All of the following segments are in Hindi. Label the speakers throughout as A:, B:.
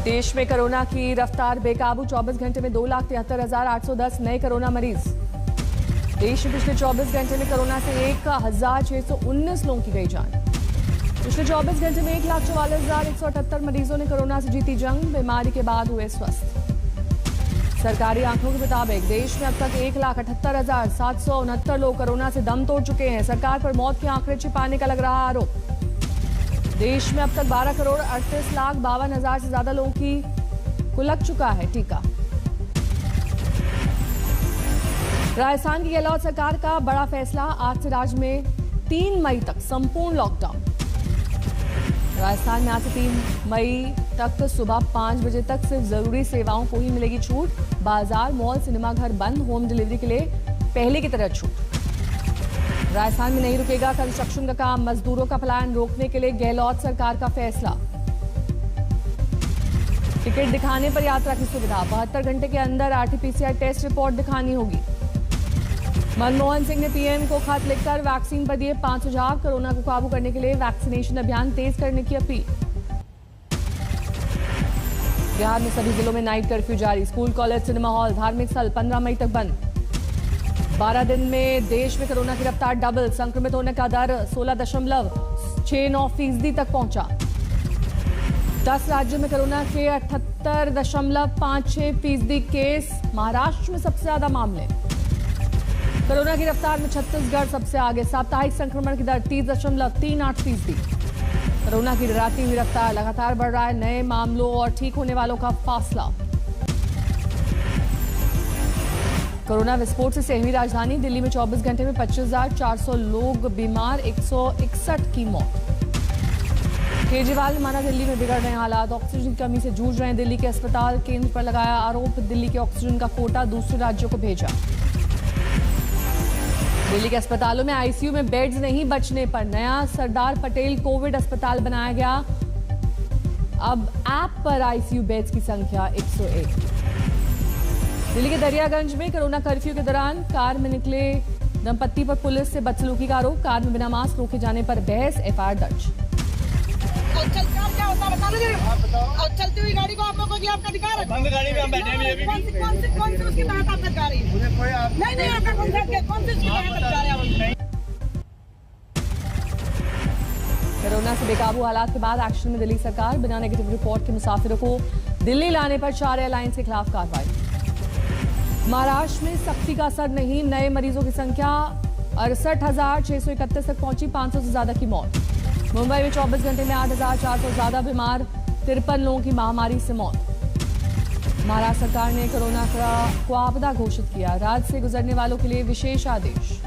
A: देश में कोरोना की रफ्तार बेकाबू। 24 घंटे में 2,73,810 नए कोरोना मरीज। देश में पिछले 24 घंटे में कोरोना से 1,619 लोगों की गई जान। पिछले 24 घंटे में 1,44,178 मरीजों ने कोरोना से जीती जंग। बीमारी के बाद हुए स्वस्थ। सरकारी आंकड़ों के मुताबिक देश में अब तक 1,78,769 लोग कोरोना से दम तोड़ चुके हैं। सरकार पर मौत के आंकड़े छिपाने का लग रहा आरोप। देश में अब तक 12,38,52,000 से ज्यादा लोगों को लग चुका है टीका। राजस्थान की गहलोत सरकार का बड़ा फैसला। आज से राज्य में 3 मई तक संपूर्ण लॉकडाउन। राजस्थान में आज से 3 मई तक सुबह 5 बजे तक सिर्फ जरूरी सेवाओं को ही मिलेगी छूट। बाजार, मॉल, सिनेमा घर बंद। होम डिलीवरी के लिए पहले की तरह छूट। राजस्थान में नहीं रुकेगा कंस्ट्रक्शन का काम। मजदूरों का पलायन रोकने के लिए गहलोत सरकार का फैसला। टिकट दिखाने पर यात्रा की सुविधा। 72 घंटे के अंदर आरटीपीसीआर टेस्ट रिपोर्ट दिखानी होगी। मनमोहन सिंह ने पीएम को खत लिखकर वैक्सीन पर दिए 5 सुझाव। कोरोना को काबू करने के लिए वैक्सीनेशन अभियान तेज करने की अपील। बिहार में सभी जिलों में नाइट कर्फ्यू जारी। स्कूल, कॉलेज, सिनेमा हॉल, धार्मिक स्थल 15 मई तक बंद। 12 दिन में देश में कोरोना की रफ्तार डबल। संक्रमित होने का दर 16.69% तक पहुंचा। 10 राज्यों में कोरोना के 78.56% केस। महाराष्ट्र में सबसे ज्यादा मामले। कोरोना की रफ्तार में छत्तीसगढ़ सबसे आगे। साप्ताहिक संक्रमण की दर 30.38%। कोरोना की डराती हुई रफ्तार लगातार बढ़ रहा है। नए मामलों और ठीक होने वालों का फासला। कोरोना विस्फोट से सहमी राजधानी। दिल्ली में 24 घंटे में 25,400 लोग बीमार। 161 की मौत। केजरीवाल ने माना दिल्ली में बिगड़ रहे हालात। ऑक्सीजन की कमी से जूझ रहे हैं दिल्ली के अस्पताल। केंद्र पर लगाया आरोप। दिल्ली के ऑक्सीजन का कोटा दूसरे राज्यों को भेजा। दिल्ली के अस्पतालों में आईसीयू में बेड्स नहीं बचने पर नया सरदार पटेल कोविड अस्पताल बनाया गया। अब ऐप पर आईसीयू बेड्स की संख्या 101। दिल्ली के दरियागंज में कोरोना कर्फ्यू के दौरान कार में निकले दंपत्ति पर पुलिस से बदसलूकी का आरोप। कार में बिना मास्क रोके जाने पर बहस। एफआईआर दर्ज।
B: और चलती हुई गाड़ी को आप लोगों को आपका अधिकार है।
C: बंद गाड़ी में हम बैठे हैं।
B: कौन सी उसकी तहत आप जा रही है? नहीं आपका कौन सी उसकी तहत जा रहे हैं?
A: कोरोना से बेकाबू हालात के बाद एक्शन में दिल्ली सरकार। बिना नेगेटिव रिपोर्ट के मुसाफिरों को दिल्ली लाने पर 4 एयरलाइंस के खिलाफ कार्रवाई। महाराष्ट्र में सख्ती का असर नहीं। नए मरीजों की संख्या 68,631 तक पहुंची। 500 से ज्यादा की मौत। मुंबई में 24 घंटे में 8,400 ज्यादा बीमार। 53 लोगों की महामारी से मौत। महाराष्ट्र सरकार ने कोरोना को आपदा घोषित किया। राज्य से गुजरने वालों के लिए विशेष आदेश।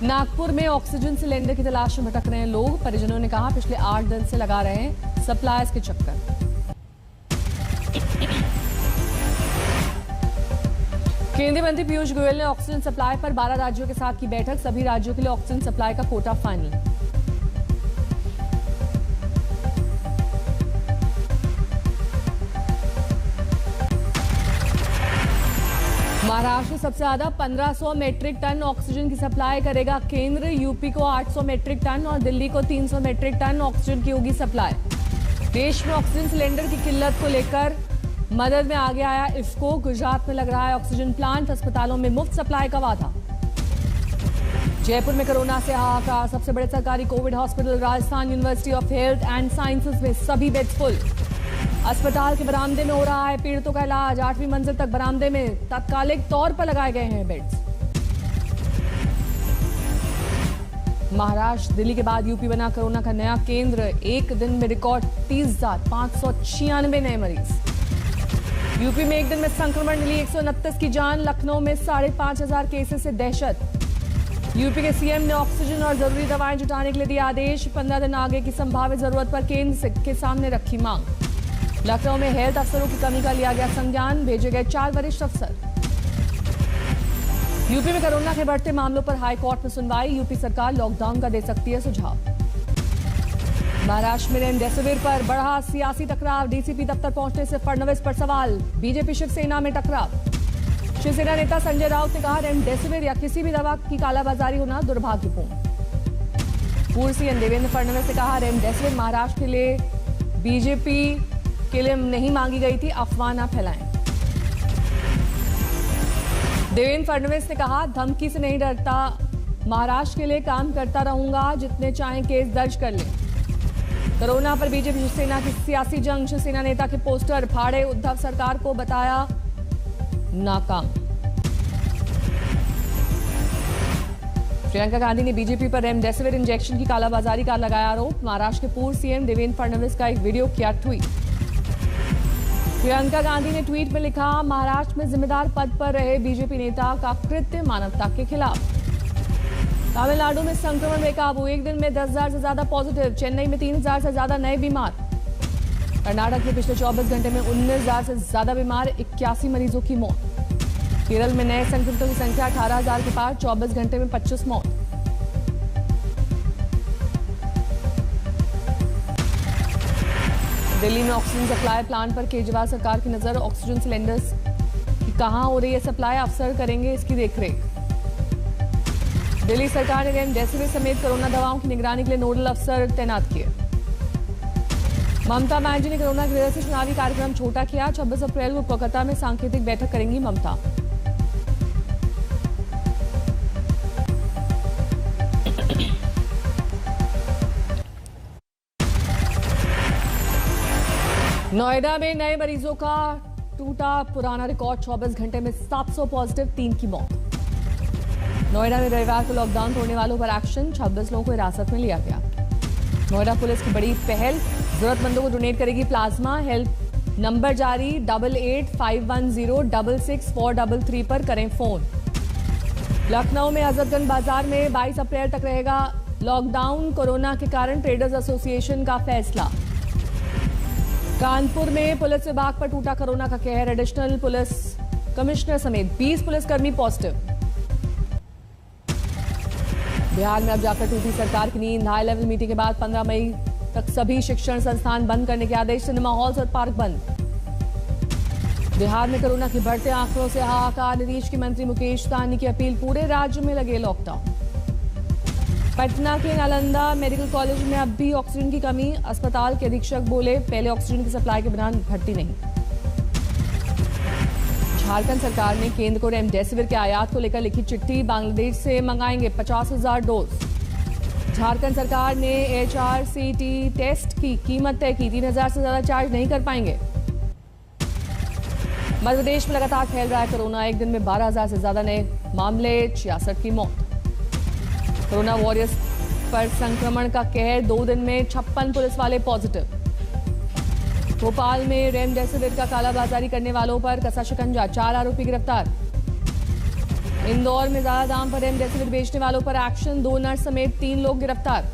A: नागपुर में ऑक्सीजन सिलेंडर की तलाश में भटक रहे हैं लोग। परिजनों ने कहा पिछले 8 दिन से लगा रहे हैं सप्लायर्स के चक्कर। केंद्रीय मंत्री पीयूष गोयल ने ऑक्सीजन सप्लाई पर 12 राज्यों के साथ की बैठक। सभी राज्यों के लिए ऑक्सीजन सप्लाई का कोटा फाइनल। महाराष्ट्र सबसे ज्यादा 1500 मेट्रिक टन ऑक्सीजन की सप्लाई करेगा केंद्र। यूपी को 800 मेट्रिक टन और दिल्ली को 300 मेट्रिक टन ऑक्सीजन की होगी सप्लाई। देश में ऑक्सीजन सिलेंडर की किल्लत को लेकर मदद में आगे आया इफ्को। गुजरात में लग रहा है ऑक्सीजन प्लांट। अस्पतालों में मुफ्त सप्लाई का वादा। जयपुर में कोरोना से हाहाकार। सबसे बड़े सरकारी Covid hospital Rajasthan university of health and sciences में सभी बेड्स फुल। अस्पताल के बरामदे में हो रहा है पीड़ितों का इलाज। 8वीं मंजिल तक बरामदे में तात्कालिक तौर पर लगाए गए हैं बेड्स। महाराष्ट्र, दिल्ली के बाद यूपी बना कोरोना का नया केंद्र। एक दिन में रिकॉर्ड 30,596 नए मरीज। यूपी में एक दिन में संक्रमण मिली 129 की जान। लखनऊ में 5,500 केसेस से दहशत। यूपी के सीएम ने ऑक्सीजन और जरूरी दवाएं जुटाने के लिए दिया आदेश। 15 दिन आगे की संभावित जरूरत पर केंद्र के सामने रखी मांग। लखनऊ में हेल्थ अफसरों की कमी का लिया गया संज्ञान। भेजे गए 4 वरिष्ठ अफसर। यूपी में कोरोना के बढ़ते मामलों पर हाईकोर्ट में सुनवाई। यूपी सरकार लॉकडाउन का दे सकती है सुझाव। महाराष्ट्र में रेमडेसिविर पर बढ़ा सियासी टकराव। डीसीपी दफ्तर पहुंचने से फडणवीस पर सवाल। बीजेपी शिवसेना में टकराव। शिवसेना नेता संजय राउत ने कहा रेमडेसिविर या किसी भी दवा की कालाबाजारी होना दुर्भाग्यपूर्ण। पूर्व सीएम देवेंद्र फडणवीस ने कहा रेमडेसिविर महाराष्ट्र के लिए बीजेपी के लिए नहीं मांगी गई थी, अफवाह ना फैलाएं। देवेंद्र फडणवीस ने कहा, धमकी से नहीं डरता, महाराष्ट्र के लिए काम करता रहूंगा, जितने चाहें केस दर्ज कर लें। कोरोना पर बीजेपी शिवसेना की सियासी जंग, शिवसेना नेता के पोस्टर फाड़े, उद्धव सरकार को बताया नाकाम। प्रियंका गांधी ने बीजेपी पर रेमडेसिविर इंजेक्शन की कालाबाजारी का लगाया आरोप। महाराष्ट्र के पूर्व सीएम देवेंद्र फडणवीस का एक वीडियो किया ट्वीट। प्रियंका गांधी ने ट्वीट में लिखा, महाराष्ट्र में जिम्मेदार पद पर रहे बीजेपी नेता का कृत्य मानवता के खिलाफ। तमिलनाडु में संक्रमण बेकाबू, एक दिन में 10,000 से ज्यादा पॉजिटिव, चेन्नई में 3,000 से ज्यादा नए बीमार। कर्नाटक में पिछले 24 घंटे में 19,000 से ज्यादा बीमार, 81 मरीजों की मौत। केरल में नए संक्रमितों की संख्या 18,000 के पार, 24 घंटे में 25 मौत। दिल्ली में ऑक्सीजन सप्लाई प्लांट पर केजरीवाल सरकार की नजर, ऑक्सीजन सिलेंडर्स की कहां हो रही है सप्लाई, अफसर करेंगे इसकी देखरेख। दिल्ली सरकार ने रेमडेसिविर समेत कोरोना दवाओं की निगरानी के लिए नोडल अफसर तैनात किए। ममता बनर्जी ने कोरोना की वजह से चुनावी कार्यक्रम छोटा किया। 26 अप्रैल को कोलकाता में सांकेतिक बैठक करेंगी ममता। नोएडा में नए मरीजों का टूटा पुराना रिकॉर्ड, 24 घंटे में 700 पॉजिटिव, 3 की मौत। नोएडा में रविवार को लॉकडाउन तोड़ने वालों पर एक्शन, 26 लोगों को हिरासत में लिया गया। नोएडा पुलिस की बड़ी पहल, जरूरतमंदों को डोनेट करेगी प्लाज्मा। हेल्प नंबर जारी, 8851066433 पर करें फोन। लखनऊ में हजरतगंज बाजार में 22 अप्रैल तक रहेगा लॉकडाउन, कोरोना के कारण ट्रेडर्स एसोसिएशन का फैसला। कानपुर में पुलिस विभाग पर टूटा कोरोना का कहर, एडिशनल पुलिस कमिश्नर समेत 20 पुलिसकर्मी पॉजिटिव। बिहार में अब जाकर टूटी सरकार की नींद, हाई लेवल मीटिंग के बाद 15 मई तक सभी शिक्षण संस्थान बंद करने के आदेश, सिनेमा हॉल्स और पार्क बंद। बिहार में कोरोना के बढ़ते आंकड़ों से हाहाकार, नीतीश के मंत्री मुकेश सहनी की अपील, पूरे राज्य में लगे लॉकडाउन। पटना के नालंदा मेडिकल कॉलेज में अब भी ऑक्सीजन की कमी, अस्पताल के अधीक्षक बोले, पहले ऑक्सीजन की सप्लाई के बिना भर्ती नहीं। झारखंड सरकार ने केंद्र को रेमडेसिविर के आयात को लेकर लिखी चिट्ठी, बांग्लादेश से मंगाएंगे 50,000 डोज। झारखंड सरकार ने HRCT टेस्ट की कीमत तय की, 3,000 से ज्यादा चार्ज नहीं कर पाएंगे। मध्य प्रदेश में लगातार फैल रहा है कोरोना, एक दिन में 12,000 से ज्यादा नए मामले, 66 की मौत। कोरोना वॉरियर्स पर संक्रमण का कहर, 2 दिन में 56 पुलिस वाले पॉजिटिव। भोपाल में रेमडेसिविर का कालाबाजारी करने वालों पर कसा शिकंजा, 4 आरोपी गिरफ्तार। इंदौर में ज्यादा दाम पर रेमडेसिविर बेचने वालों पर एक्शन, 2 नर्स समेत 3 लोग गिरफ्तार।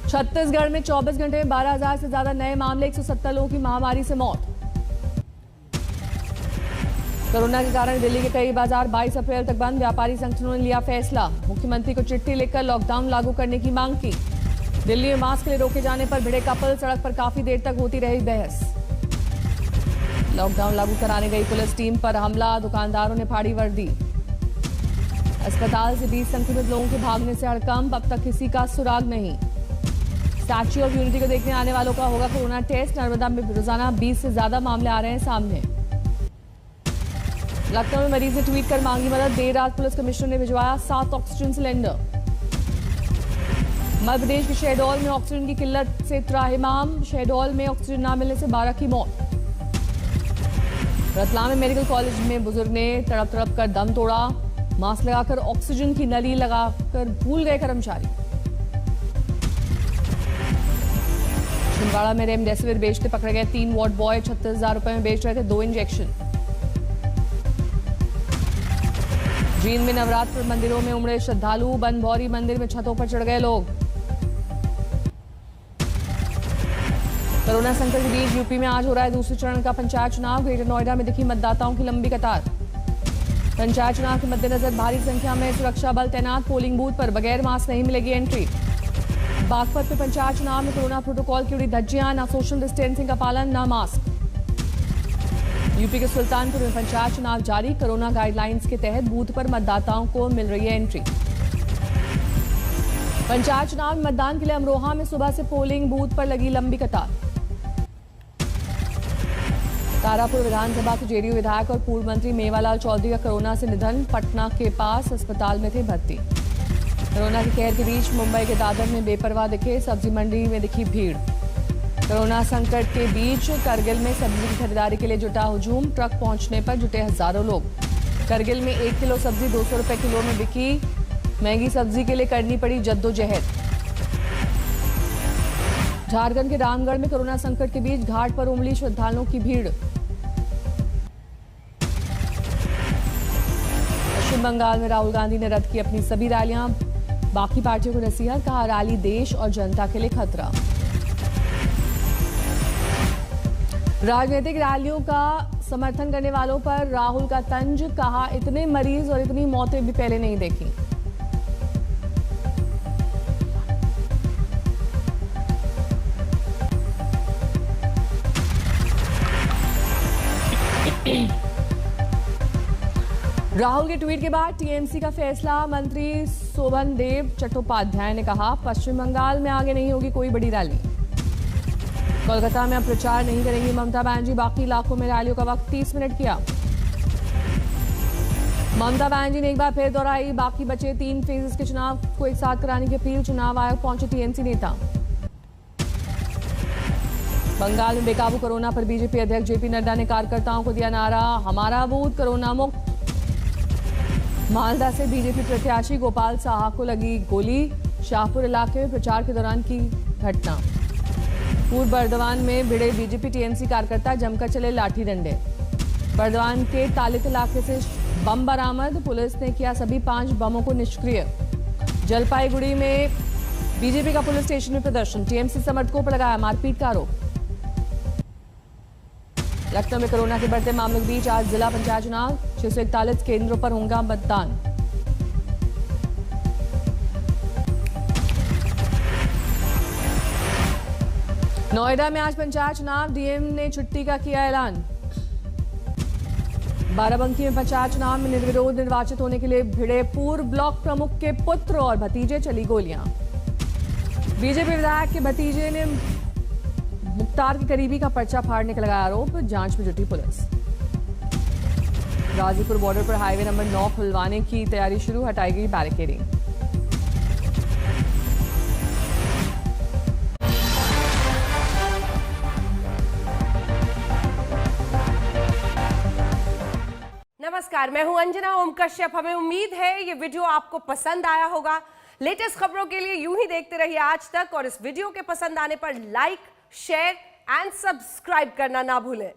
A: छत्तीसगढ़ में 24 घंटे में 12,000 से ज्यादा नए मामले, 170 लोगों की महामारी से मौत। कोरोना के कारण दिल्ली के कई बाजार 22 अप्रैल तक बंद, व्यापारी संगठनों ने लिया फैसला। मुख्यमंत्री को चिट्ठी लिखकर लॉकडाउन लागू करने की मांग की। दिल्ली में मास्क के लिए रोके जाने पर भिड़े कपल, सड़क पर काफी देर तक होती रही बहस। लॉकडाउन लागू कराने गई पुलिस टीम पर हमला, दुकानदारों ने फाड़ी वर्दी। अस्पताल से 20 संक्रमित लोगों के भागने से हड़कंप, अब तक किसी का सुराग नहीं। स्टैच्यू ऑफ यूनिटी को देखने आने वालों का होगा कोरोना टेस्ट, नर्मदा में रोजाना 20 से ज्यादा मामले आ रहे हैं सामने। लखनऊ में मरीज ने ट्वीट कर मांगी मदद, देर रात पुलिस कमिश्नर ने भिजवाया 7 ऑक्सीजन सिलेंडर। मध्य प्रदेश के शहडोल में ऑक्सीजन की किल्लत से त्राहिमाम, शहडोल में ऑक्सीजन न मिलने से 12 की मौत। रतलाम में मेडिकल कॉलेज में बुजुर्ग ने तड़प तड़प कर दम तोड़ा, मास्क लगाकर ऑक्सीजन की नली लगाकर भूल गए कर्मचारी। छिंदवाड़ा में रेमडेसिविर बेचते पकड़े गए 3 वार्ड बॉय, 36,000 रुपए में बेच रहे थे 2 इंजेक्शन। जींद में नवरात्र मंदिरों में उमड़े श्रद्धालु, बनभौरी मंदिर में छतों पर चढ़ गए लोग। कोरोना संकट के बीच यूपी में आज हो रहा है दूसरे चरण का पंचायत चुनाव, ग्रेटर नोएडा में दिखी मतदाताओं की लंबी कतार। पंचायत चुनाव के मद्देनजर भारी संख्या में सुरक्षा बल तैनात, पोलिंग बूथ पर बगैर मास्क नहीं मिलेगी एंट्री। बागपत में पंचायत चुनाव में कोरोना प्रोटोकॉल की उड़ी धज्जियां, न सोशल डिस्टेंसिंग का पालन न मास्क। यूपी के सुल्तानपुर में पंचायत चुनाव जारी, कोरोना गाइडलाइंस के तहत बूथ पर मतदाताओं को मिल रही है एंट्री। पंचायत चुनाव में मतदान के लिए अमरोहा में सुबह से पोलिंग बूथ पर लगी लंबी कतार। तारापुर विधानसभा से जेडीयू विधायक और पूर्व मंत्री मेवालाल चौधरी का कोरोना से निधन। पटना के पास अस्पताल में थे भर्ती। कोरोना के कहर के बीच मुंबई के दादर में बेपरवाह दिखे सब्जी मंडी में दिखी भीड़। कोरोना संकट के बीच करगिल में सब्जी की खरीदारी के लिए जुटा हुजूम। ट्रक पहुंचने पर जुटे हजारों लोग। करगिल में 1 किलो सब्जी 200 रुपए किलो में बिकी। महंगी सब्जी के लिए करनी पड़ी जद्दोजहद। झारखंड के रामगढ़ में कोरोना संकट के बीच घाट पर उमड़ी श्रद्धालुओं की भीड़। पश्चिम बंगाल में राहुल गांधी ने रद्द की अपनी सभी रैलियां। बाकी पार्टियों को नसीहत, कहा रैली देश और जनता के लिए खतरा। राजनीतिक रैलियों का समर्थन करने वालों पर राहुल का तंज, कहा इतने मरीज और इतनी मौतें भी पहले नहीं देखी। राहुल के ट्वीट के बाद टीएमसी का फैसला। मंत्री शोभन देव चट्टोपाध्याय ने कहा पश्चिम बंगाल में आगे नहीं होगी कोई बड़ी रैली। कोलकाता में अब प्रचार नहीं करेंगी ममता बनर्जी। बाकी इलाकों में रैलियों का वक्त 30 मिनट किया। ममता बनर्जी ने एक बार फिर दोहराई बाकी बचे 3 फेजेस के चुनाव को एक साथ कराने की अपील। चुनाव आयोग पहुंचे टीएमसी नेता। बंगाल में बेकाबू कोरोना पर बीजेपी अध्यक्ष जेपी नड्डा ने कार्यकर्ताओं को दिया नारा, हमारा बूथ कोरोना मुक्त। मालदा से बीजेपी प्रत्याशी गोपाल साहा को लगी गोली। शाहपुर इलाके में प्रचार के दौरान की घटना। पूर्व बर्दवान में भिड़े बीजेपी टीएमसी कार्यकर्ता जमकर चले लाठी डंडे। बर्दवान के तालित इलाके से बम बरामद। पुलिस ने किया सभी 5 बमों को निष्क्रिय। जलपाईगुड़ी में बीजेपी का पुलिस स्टेशन में प्रदर्शन। टीएमसी समर्थकों पर लगाया मारपीट का आरोप। लखनऊ में कोरोना के बढ़ते मामलों के बीच आज जिला पंचायत चुनाव। 641 केंद्रों पर होगा मतदान। नोएडा में आज पंचायत चुनाव। डीएम ने छुट्टी का किया ऐलान। बाराबंकी में पंचायत चुनाव में निर्विरोध निर्वाचित होने के लिए भिड़े पूर्व ब्लॉक प्रमुख के पुत्र और भतीजे, चली गोलियां। बीजेपी विधायक के भतीजे ने मुख्तार के करीबी का पर्चा फाड़ने का लगाया आरोप। जांच में जुटी पुलिस। गाजीपुर बॉर्डर पर हाईवे नंबर 9 खुलवाने की तैयारी शुरू। हटाई गई बैरिकेडिंग।
C: नमस्कार, मैं हूं अंजना ओम कश्यप। हमें उम्मीद है ये वीडियो आपको पसंद आया होगा। लेटेस्ट खबरों के लिए यूं ही देखते रहिए आज तक और इस वीडियो के पसंद आने पर लाइक, शेयर एंड सब्सक्राइब करना ना भूलें।